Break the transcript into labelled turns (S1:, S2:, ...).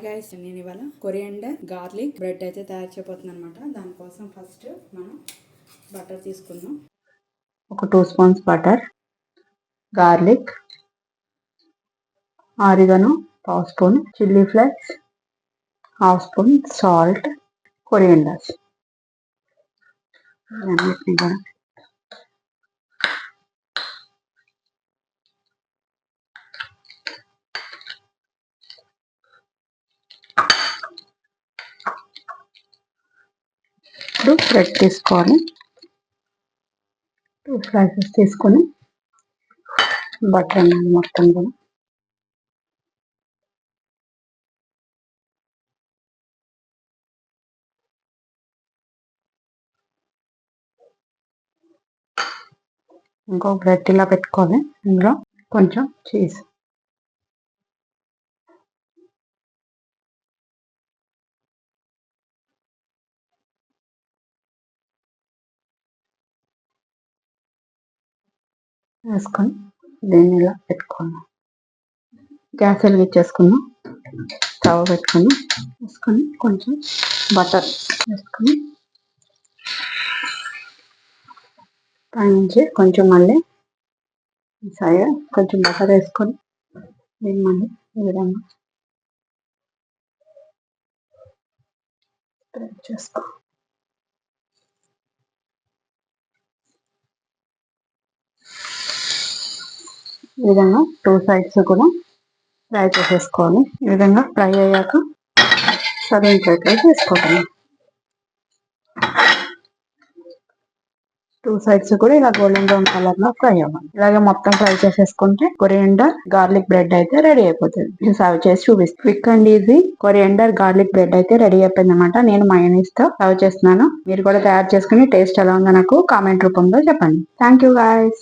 S1: Guys, నేను ఇవాళ coriander garlic bread అయితే తయారు చేయబోతున్నాను అనమాట. దానికోసం ఫస్ట్ మనం బటర్ తీసుకుందాం.
S2: ఒక 2 స్పూన్స్ బటర్, గార్లిక్, ఆరిగనో పావు spoon, chilli flakes half spoon, salt, coriander అన్నిటిని కూడా ఇప్పుడు బ్రెడ్ తీసుకోవాలి. 2 స్లైసెస్ తీసుకొని బటర్ అనేది మొత్తం కూడా ఇంకో బ్రెడ్ ఇలా పెట్టుకోవాలి. ఇందులో కొంచెం చీజ్, వేసుకొని దీన్ని ఇలా పెట్టుకోవాలి. గ్యాస్ వెలిగించేసుకుందాం. స్టవ్ పెట్టుకొని వేసుకొని కొంచెం బటర్ వేసుకొని పైనుంచి కొంచెం మళ్ళీ సైడ్ కొంచెం బటర్ వేసుకొని దీన్ని మళ్ళీ ఈ విధంగా స్ప్రెడ్ చేసుకో. ఈ విధంగా 2 సైడ్స్ కూడా ఫ్రై చేసేసుకోవాలి. ఈ విధంగా ఫ్రై అయ్యాక సర్వింగ్ ప్లేట్లో తీసుకోవాలి. 2 సైడ్స్ కూడా ఇలా గోల్డెన్ బ్రౌన్ కలర్ లో ఫ్రై అవ్వాలి. ఇలాగే మొత్తం ఫ్రై చేసేసుకుంటే కొరియండర్ గార్లిక్ బ్రెడ్ అయితే రెడీ అయిపోతుంది. నేను సర్వ్ చేసి చూపిస్తాను. Quick and easy coriander garlic bread అయితే రెడీ అయిపోయింది అనమాట. నేను మయోనీస్ తో సర్వ్ చేస్తున్నాను. మీరు కూడా తయారు చేసుకుని టేస్ట్ ఎలా ఉందో నాకు కామెంట్ రూపంలో చెప్పండి. Thank you guys.